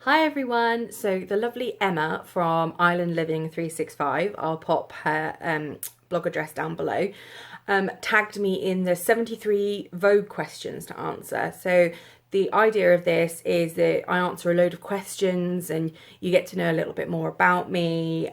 Hi everyone, so the lovely Emma from Island Living 365, I'll pop her blog address down below, tagged me in the 73 Vogue questions to answer. So the idea of this is that I answer a load of questions and you get to know a little bit more about me,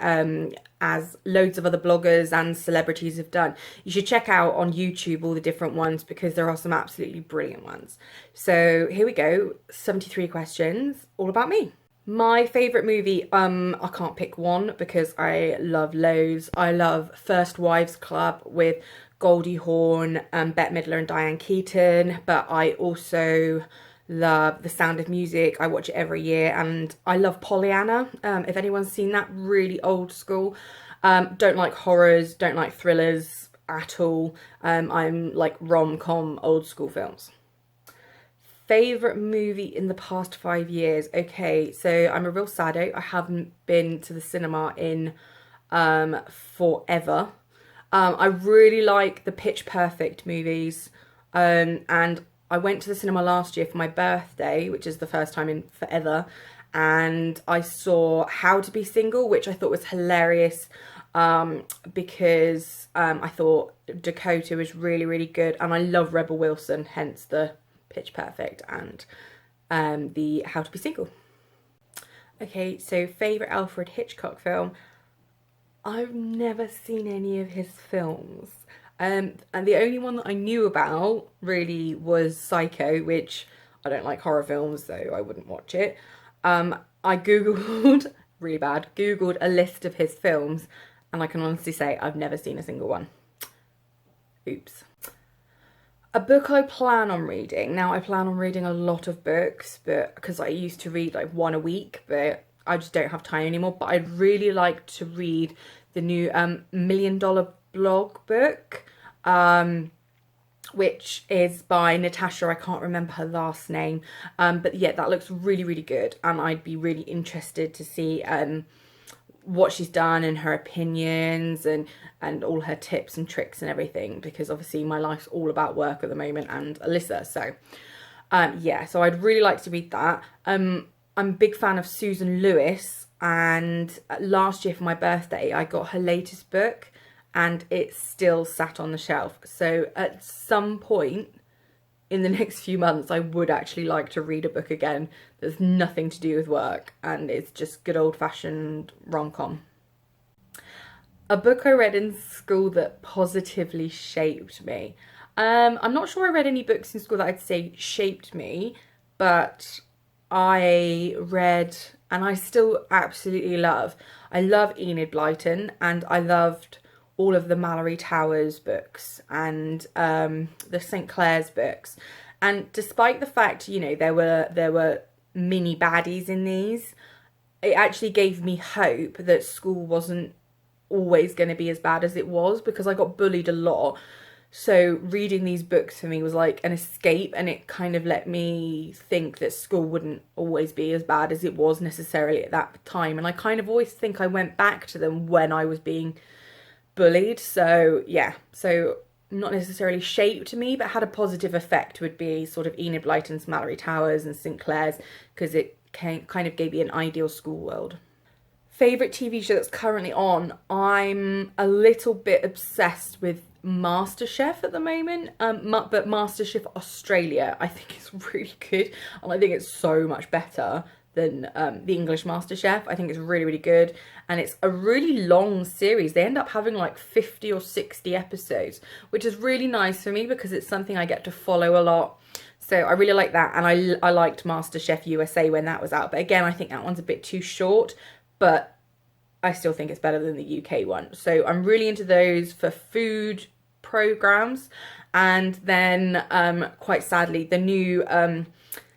as loads of other bloggers and celebrities have done. You should check out on YouTube all the different ones because there are some absolutely brilliant ones. So here we go, 73 questions, all about me. My favourite movie, I can't pick one because I love loads. I love First Wives Club with Goldie Hawn, Bette Midler and Diane Keaton, but I also love The Sound of Music. I watch it every year, and I love Pollyanna. If anyone's seen that, really old school. Don't like horrors, don't like thrillers at all. I'm like rom-com old school films. Favourite movie in the past 5 years? Okay, so I'm a real saddo. I haven't been to the cinema in forever. I really like the Pitch Perfect movies, and I went to the cinema last year for my birthday, which is the first time in forever, and I saw How to Be Single, which I thought was hilarious, because I thought Dakota was really, really good, and I love Rebel Wilson, hence the Pitch Perfect and the How to Be Single. Okay, so favourite Alfred Hitchcock film? I've never seen any of his films. And the only one that I knew about really was Psycho, which I don't like horror films, so I wouldn't watch it. I googled, really bad, googled a list of his films, and I can honestly say I've never seen a single one. Oops. A book I plan on reading. Now, I plan on reading a lot of books, but because I used to read like one a week, but I just don't have time anymore. But I'd really like to read the new $1 Million Blog book, which is by Natasha. I can't remember her last name, but yeah, that looks really, really good, and I'd be really interested to see what she's done and her opinions and all her tips and tricks and everything, because obviously my life's all about work at the moment and Alyssa, so yeah, so I'd really like to read that. I'm a big fan of Susan Lewis, and last year for my birthday I got her latest book and it's still sat on the shelf, so at some point in the next few months I would actually like to read a book again that's nothing to do with work and it's just good old-fashioned rom-com. A book I read in school that positively shaped me. I'm not sure I read any books in school that I'd say shaped me, but I read, and I still absolutely love, I love Enid Blyton, and I loved all of the Mallory Towers books and the St. Clair's books. And despite the fact, you know, there were mini baddies in these, it actually gave me hope that school wasn't always going to be as bad as it was, because I got bullied a lot. So reading these books for me was like an escape, and it kind of let me think that school wouldn't always be as bad as it was necessarily at that time. And I kind of always think I went back to them when I was being bullied. So yeah, so not necessarily shaped me, but had a positive effect would be sort of Enid Blyton's Mallory Towers and St. Clair's, because it kind of gave me an ideal school world. Favourite TV show that's currently on? I'm a little bit obsessed with MasterChef at the moment, but MasterChef Australia I think is really good, and I think it's so much better than the English MasterChef. I think it's really, really good, and it's a really long series. They end up having like 50 or 60 episodes, which is really nice for me because it's something I get to follow a lot. So I really like that, and I liked MasterChef USA when that was out, but again, I think that one's a bit too short, but I still think it's better than the UK one. So I'm really into those for food programs. And then quite sadly, the new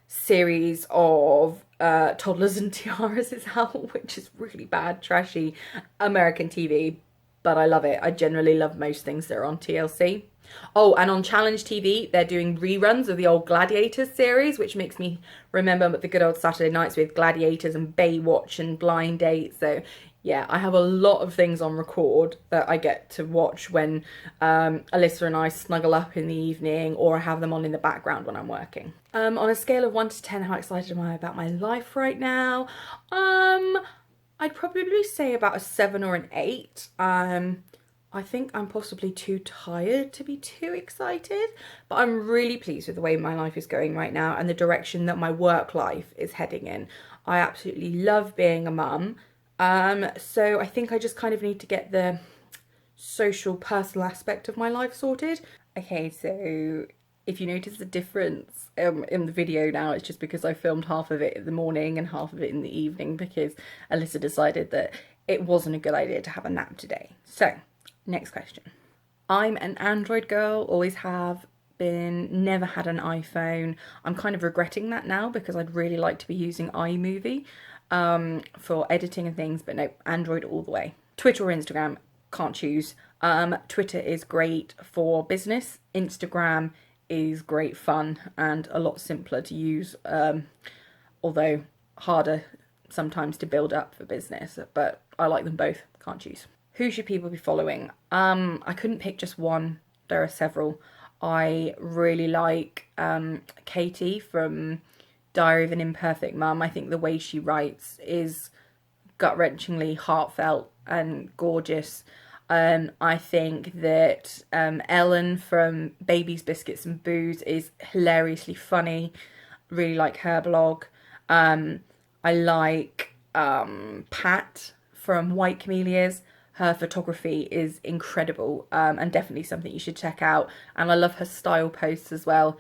series of Toddlers and Tiaras is out, which is really bad, trashy American TV, but I love it. I generally love most things that are on TLC. Oh, and on Challenge TV, they're doing reruns of the old Gladiators series, which makes me remember the good old Saturday nights with Gladiators and Baywatch and Blind Date. So yeah, I have a lot of things on record that I get to watch when Alyssa and I snuggle up in the evening, or I have them on in the background when I'm working. On a scale of 1 to 10, how excited am I about my life right now? I'd probably say about a 7 or an 8. I think I'm possibly too tired to be too excited, but I'm really pleased with the way my life is going right now and the direction that my work life is heading in. I absolutely love being a mum. So I think I just kind of need to get the social, personal aspect of my life sorted. Okay, so if you notice the difference in the video now, it's just because I filmed half of it in the morning and half of it in the evening, because Alyssa decided that it wasn't a good idea to have a nap today. So, next question. I'm an Android girl, always have been, never had an iPhone. I'm kind of regretting that now because I'd really like to be using iMovie for editing and things, but no, Android all the way. Twitter or Instagram, can't choose. Twitter is great for business. Instagram is great fun and a lot simpler to use, although harder sometimes to build up for business, but I like them both, can't choose. Who should people be following? I couldn't pick just one, there are several. I really like Katie from Diary of an Imperfect Mum. I think the way she writes is gut-wrenchingly heartfelt and gorgeous. I think that Ellen from Babies, Biscuits and Booze is hilariously funny. Really like her blog. I like Pat from White Camellias. Her photography is incredible and definitely something you should check out. And I love her style posts as well,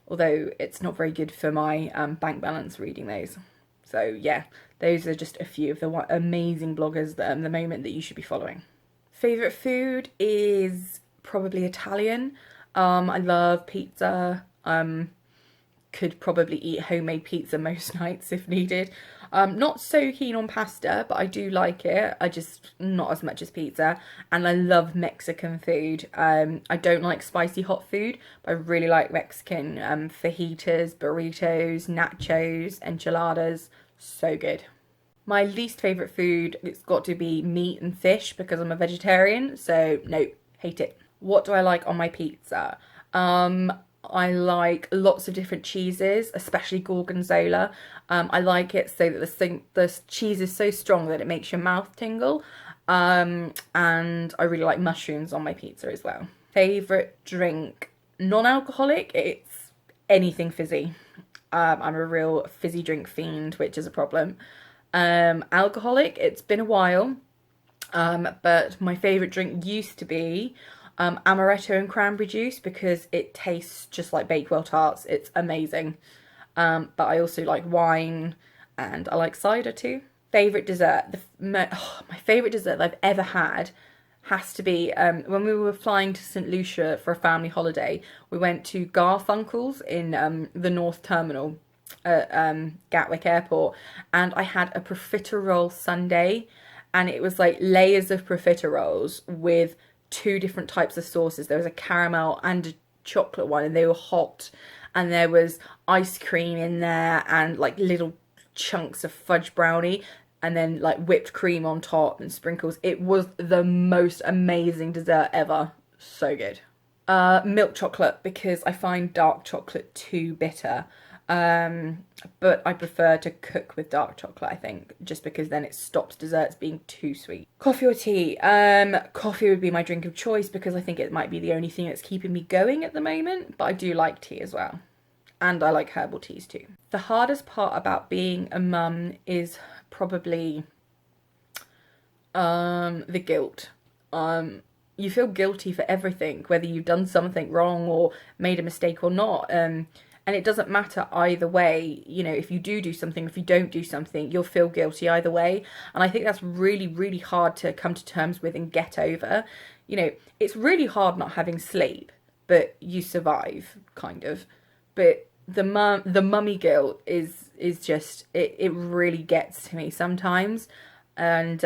although it's not very good for my bank balance reading those. So yeah, those are just a few of the amazing bloggers at the moment that you should be following. Favourite food is probably Italian. I love pizza. Could probably eat homemade pizza most nights if needed. Not so keen on pasta, but I do like it. I just not as much as pizza. And I love Mexican food. I don't like spicy hot food, but I really like Mexican fajitas, burritos, nachos, enchiladas. So good. My least favourite food, it's got to be meat and fish because I'm a vegetarian. So no, hate it. What do I like on my pizza? I like lots of different cheeses, especially gorgonzola. I like it so that the cheese is so strong that it makes your mouth tingle. And I really like mushrooms on my pizza as well. Favourite drink, non-alcoholic, it's anything fizzy. I'm a real fizzy drink fiend, which is a problem. Alcoholic, it's been a while, but my favourite drink used to be amaretto and cranberry juice because it tastes just like Bakewell tarts. It's amazing. But I also like wine and I like cider too. Favourite dessert, my favourite dessert that I've ever had has to be when we were flying to St Lucia for a family holiday. We went to Garfunkel's in the North Terminal at Gatwick Airport, and I had a profiterole sundae, and it was like layers of profiteroles with 2 different types of sauces. There was a caramel and a chocolate one, and they were hot, and there was ice cream in there and like little chunks of fudge brownie, and then like whipped cream on top and sprinkles. It was the most amazing dessert ever. So good. Milk chocolate, because I find dark chocolate too bitter. But I prefer to cook with dark chocolate, I think, just because then it stops desserts being too sweet. Coffee or tea? Coffee would be my drink of choice because I think it might be the only thing that's keeping me going at the moment, but I do like tea as well. And I like herbal teas too. The hardest part about being a mum is probably the guilt. You feel guilty for everything, whether you've done something wrong or made a mistake or not. And it doesn't matter either way. You know, if you do something, if you don't do something, you'll feel guilty either way. And I think that's really, really hard to come to terms with and get over. You know, it's really hard not having sleep, but you survive, kind of. But the mummy guilt is just, it really gets to me sometimes. And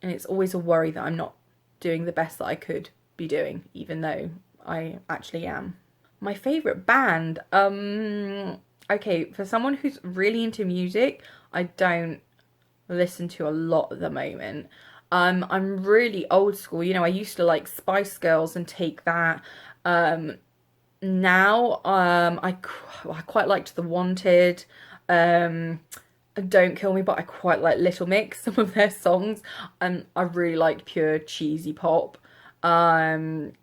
it's always a worry that I'm not doing the best that I could be doing, even though I actually am. My favourite band, okay, for someone who's really into music, I don't listen to a lot at the moment. I'm really old school. You know, I used to like Spice Girls and Take That. Now, I quite liked The Wanted. Um, Don't Kill Me, but I quite like Little Mix, some of their songs. And I really like pure cheesy pop, Coldplay,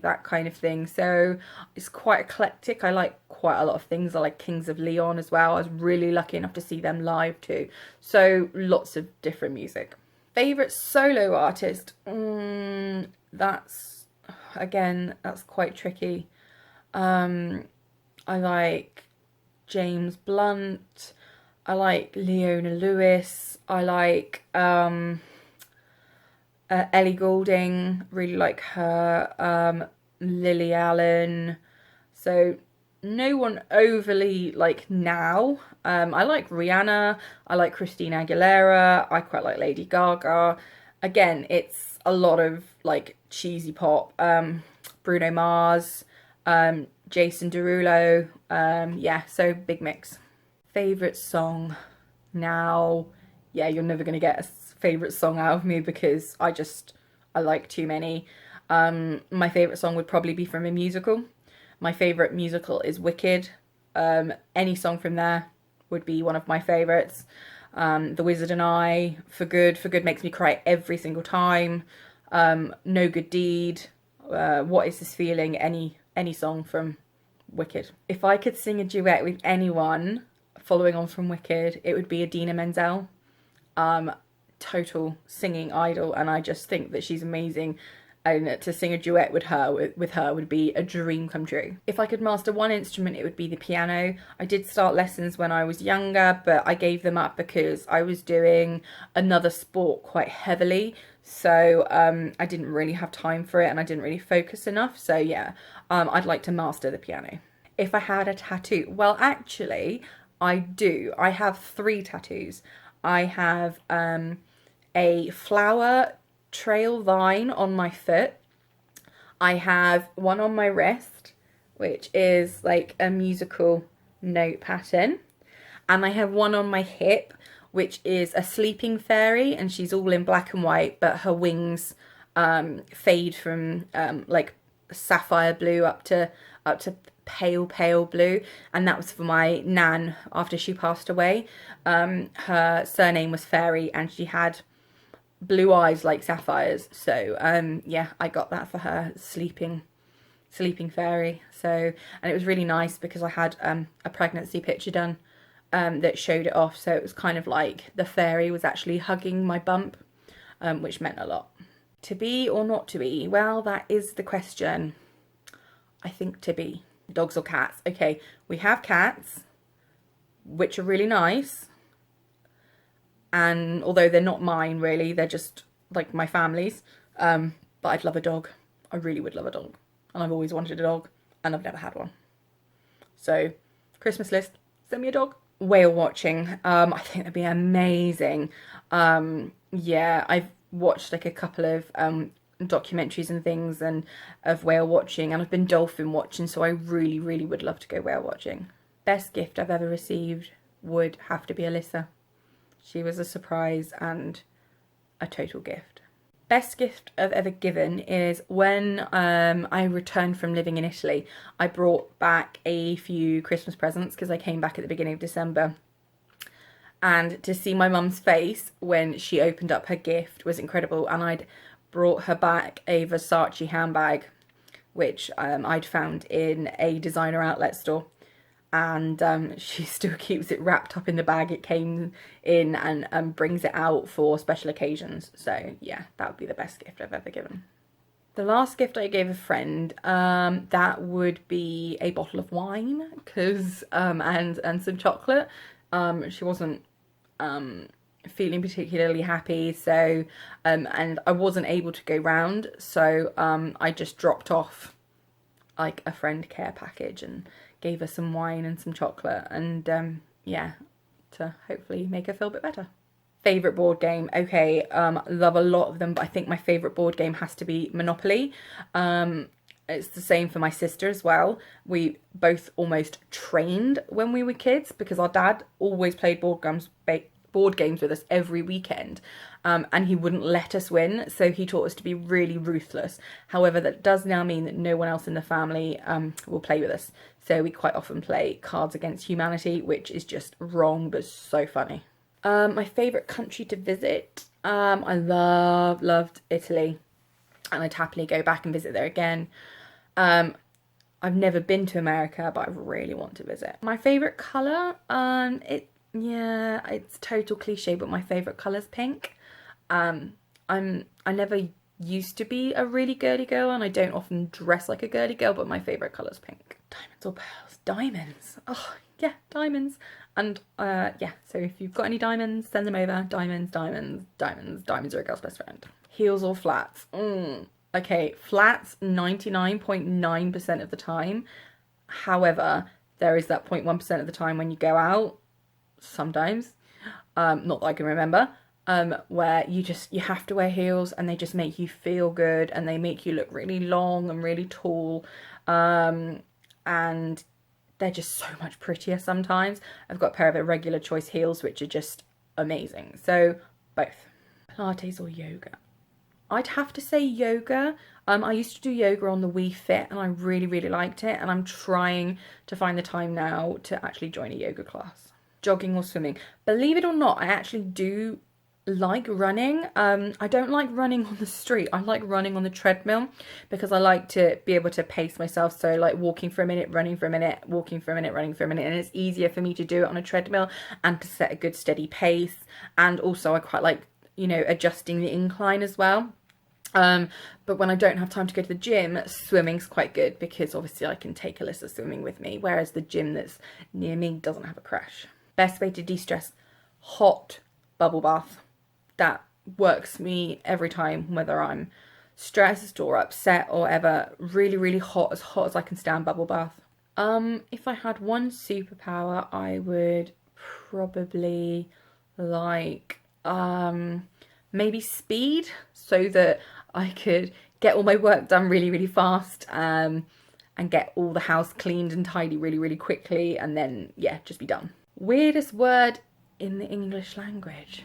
that kind of thing. So it's quite eclectic. I like quite a lot of things. I like Kings of Leon as well. I was really lucky enough to see them live too. So lots of different music. Favorite solo artist? That's, again, that's quite tricky. I like James Blunt. I like Leona Lewis. I like Ellie Goulding. Really like her. Lily Allen. So no one overly like now. I like Rihanna. I like Christina Aguilera. I quite like Lady Gaga. Again, it's a lot of like cheesy pop. Bruno Mars, Jason Derulo. Yeah, so big mix. Favorite song now? Yeah, you're never gonna get a favorite song out of me because I like too many. My favorite song would probably be from a musical. My favorite musical is Wicked. Any song from there would be one of my favorites. The Wizard and I, For Good. For Good makes me cry every single time. No Good Deed. What Is This Feeling? Any song from Wicked. If I could sing a duet with anyone, following on from Wicked, it would be Idina Menzel. Total singing idol, and I just think that she's amazing. And to sing a duet with her would be a dream come true. If I could master one instrument, it would be the piano. I did start lessons when I was younger, but I gave them up because I was doing another sport quite heavily. So I didn't really have time for it and I didn't really focus enough. So yeah, I'd like to master the piano. If I had a tattoo, well, actually, I do. I have 3 tattoos. I have a flower trail vine on my foot. I have one on my wrist, which is like a musical note pattern. And I have one on my hip, which is a sleeping fairy, and she's all in black and white, but her wings fade from like sapphire blue up to pale blue, and that was for my nan after she passed away. Her surname was Fairy, and she had blue eyes like sapphires. So yeah, I got that for her, sleeping fairy. So, and it was really nice because I had a pregnancy picture done that showed it off. So it was kind of like the fairy was actually hugging my bump, which meant a lot. To be or not to be? Well, that is the question. I think to be. Dogs or cats? Okay, we have cats, which are really nice. And although they're not mine really, they're just like my family's. But I'd love a dog. I really would love a dog. And I've always wanted a dog and I've never had one. So, Christmas list, send me a dog. Whale watching, I think that'd be amazing. Yeah, I've watched like a couple of documentaries and things and of whale watching, and I've been dolphin watching, so I really would love to go whale watching. Best gift I've ever received would have to be Alyssa. She was a surprise and a total gift. Best gift I've ever given is when I returned from living in Italy. I brought back a few Christmas presents because I came back at the beginning of December. And to see my mum's face when she opened up her gift was incredible. And I'd brought her back a Versace handbag, which I'd found in a designer outlet store. And she still keeps it wrapped up in the bag it came in and brings it out for special occasions. So yeah, that would be the best gift I've ever given. The last gift I gave a friend, that would be a bottle of wine, cause and some chocolate. She wasn't feeling particularly happy, so and I wasn't able to go round, so I just dropped off like a friend care package and gave her some wine and some chocolate, and yeah, to hopefully make her feel a bit better. Favourite board game? Okay, love a lot of them, but I think my favourite board game has to be Monopoly. It's the same for my sister as well. We both almost trained when we were kids because our dad always played board games with us every weekend, and he wouldn't let us win, so he taught us to be really ruthless. However, that does now mean that no one else in the family will play with us, so we quite often play Cards Against Humanity, which is just wrong but so funny. My favourite country to visit, I loved Italy, and I'd happily go back and visit there again. I've never been to America, but I really want to visit. My favourite colour, it's total cliche, but my favourite colour's pink. I never used to be a really girly girl, and I don't often dress like a girly girl, but my favourite colour's pink. Diamonds or pearls? Diamonds. Oh, yeah, diamonds. And yeah, so if you've got any diamonds, send them over. Diamonds, diamonds, diamonds. Diamonds are a girl's best friend. Heels or flats? Okay, flats 99.9% of the time. However, there is that 0.1% of the time when you go out, sometimes, not that I can remember, where you have to wear heels, and they just make you feel good, and they make you look really long and really tall, and they're just so much prettier sometimes. I've got a pair of irregular choice heels which are just amazing. So both. Pilates or yoga? I'd have to say yoga. I used to do yoga on the Wii Fit, and I really liked it, and I'm trying to find the time now to actually join a yoga class. Jogging or swimming? Believe it or not, I actually do like running. I don't like running on the street. I like running on the treadmill because I like to be able to pace myself. So like walking for a minute, running for a minute, walking for a minute, running for a minute, and it's easier for me to do it on a treadmill and to set a good steady pace. And also I quite like, you know, adjusting the incline as well. But when I don't have time to go to the gym, swimming's quite good because obviously I can take Alyssa swimming with me, whereas the gym that's near me doesn't have a crash. Best way to de-stress? Hot bubble bath. That works me every time, whether I'm stressed or upset or ever. Really hot as I can stand bubble bath. If I had one superpower, I would probably like maybe speed, so that I could get all my work done really fast, and get all the house cleaned and tidy really quickly, and then yeah, just be done. Weirdest word in the English language?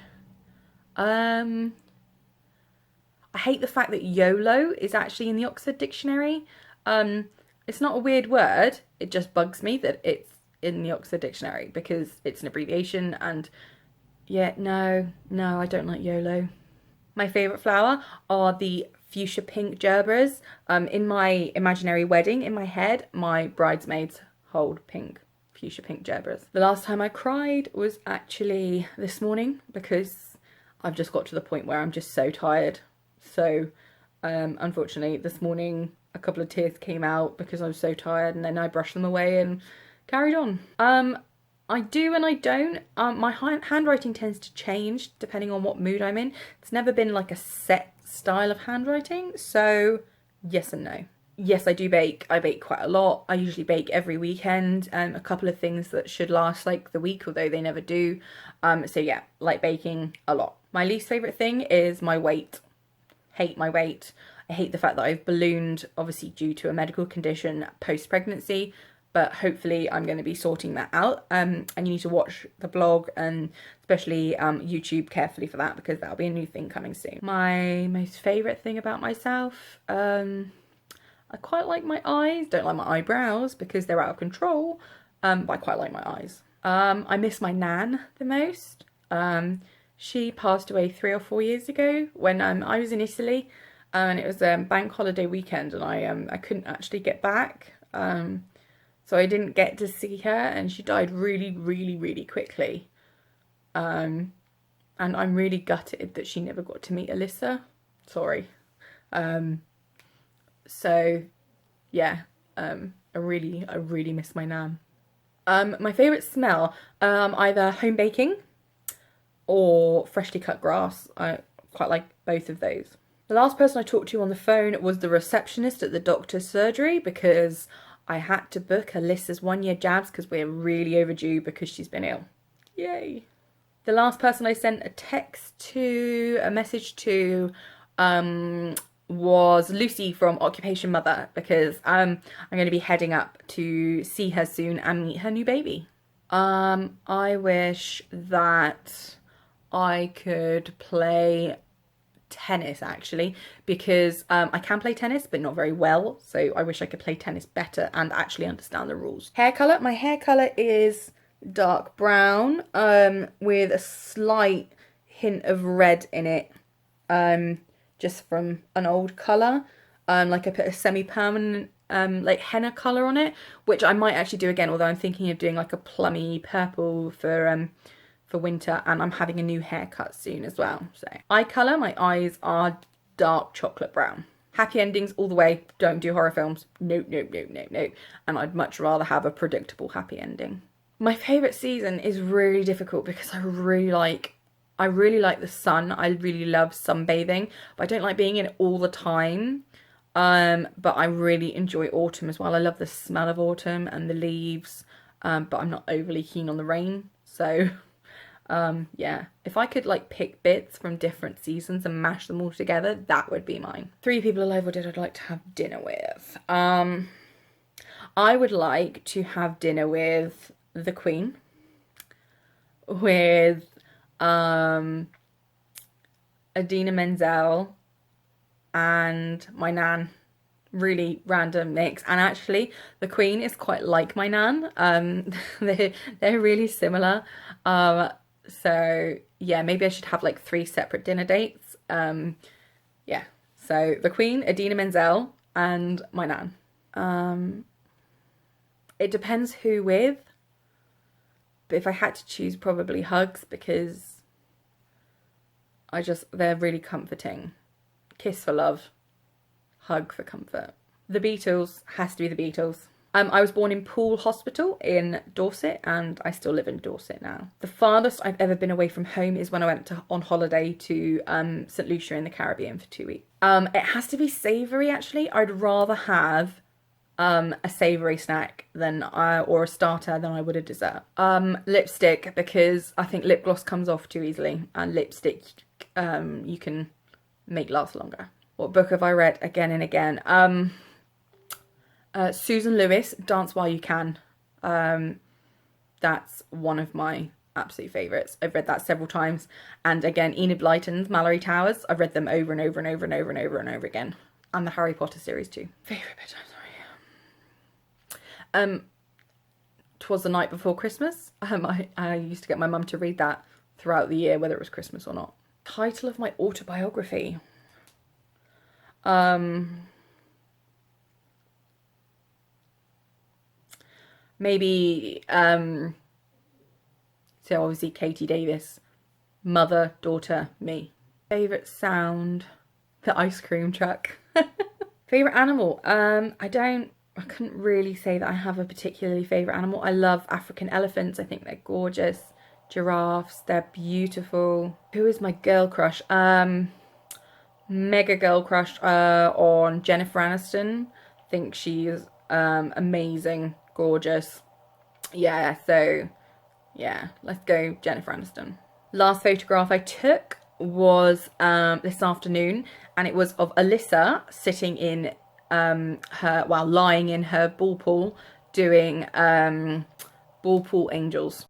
I hate the fact that YOLO is actually in the Oxford Dictionary. It's not a weird word, it just bugs me that it's in the Oxford Dictionary because it's an abbreviation, and yeah, no, I don't like YOLO. My favourite flower are the fuchsia pink gerberas. In my imaginary wedding, in my head, my bridesmaids hold pink, fuchsia pink gerberas. The last time I cried was actually this morning because I've just got to the point where I'm just so tired. So unfortunately this morning a couple of tears came out because I was so tired, and then I brushed them away and carried on. I do and I don't. My handwriting tends to change depending on what mood I'm in. It's never been like a set style of handwriting, so yes and no. Yes, I do bake. I bake quite a lot. I usually bake every weekend, a couple of things that should last like the week, although they never do. So yeah, like baking a lot. My least favourite thing is my weight. Hate my weight. I hate the fact that I've ballooned, obviously due to a medical condition post-pregnancy, but hopefully I'm going to be sorting that out. And you need to watch the blog and especially YouTube carefully for that, because that'll be a new thing coming soon. My most favourite thing about myself, I quite like my eyes. Don't like my eyebrows because they're out of control, but I quite like my eyes. I miss my nan the most. She passed away 3 or 4 years ago when I was in Italy, and it was a bank holiday weekend, and I couldn't actually get back. So I didn't get to see her, and she died really quickly. And I'm really gutted that she never got to meet Alyssa. Sorry. So yeah, I really miss my nan. My favourite smell, either home baking or freshly cut grass. I quite like both of those. The last person I talked to on the phone was the receptionist at the doctor's surgery, because I had to book Alyssa's 1-year jabs because we're really overdue because she's been ill. Yay. The last person I sent a message to, was Lucy from Occupation Mother, because I'm going to be heading up to see her soon and meet her new baby. I wish that I could play tennis actually, because I can play tennis but not very well, so I wish I could play tennis better and actually understand the rules. Hair colour, my hair colour is dark brown with a slight hint of red in it, just from an old colour. Like I put a semi-permanent like henna colour on it, which I might actually do again, although I'm thinking of doing like a plummy purple for winter, and I'm having a new haircut soon as well. So eye colour, my eyes are dark chocolate brown. Happy endings all the way. Don't do horror films. Nope, nope, nope, nope, nope. And I'd much rather have a predictable happy ending. My favourite season is really difficult because I really like the sun. I really love sunbathing, but I don't like being in it all the time. But I really enjoy autumn as well. I love the smell of autumn and the leaves, but I'm not overly keen on the rain. So yeah, if I could like pick bits from different seasons and mash them all together, that would be mine. 3 people alive or dead I'd like to have dinner with. I would like to have dinner with the Queen, with Adina Menzel, and my nan. Really random mix. And actually the Queen is quite like my nan. They're really similar. So yeah, maybe I should have like 3 separate dinner dates. Yeah, so the Queen, Adina Menzel, and my nan. It depends who with, but if I had to choose, probably hugs, because they're really comforting. Kiss for love, hug for comfort. The Beatles has to be the Beatles. I was born in Poole Hospital in Dorset, and I still live in Dorset now. The farthest I've ever been away from home is when I went on holiday to St. Lucia in the Caribbean for 2 weeks. It has to be savoury, actually. I'd rather have a savoury snack than or a starter than I would a dessert. Lipstick, because I think lip gloss comes off too easily, and lipstick you can make last longer. What book have I read again and again? Susan Lewis, Dance While You Can. That's one of my absolute favourites. I've read that several times. And again, Enid Blyton's Mallory Towers. I've read them over and over and over and over and over and over again. And the Harry Potter series too. Favourite bedtime story. 'Twas the Night Before Christmas. I used to get my mum to read that throughout the year, whether it was Christmas or not. Title of my autobiography. Maybe, so obviously Katie Davis, mother, daughter, me. Favourite sound, the ice cream truck. Favourite animal, I couldn't really say that I have a particularly favourite animal. I love African elephants, I think they're gorgeous. Giraffes, they're beautiful. Who is my girl crush? Mega girl crush on Jennifer Aniston. I think she's amazing, gorgeous. Yeah, so yeah, let's go Jennifer Aniston. Last photograph I took was this afternoon, and it was of Alyssa sitting in lying in her ball pool doing ball pool angels.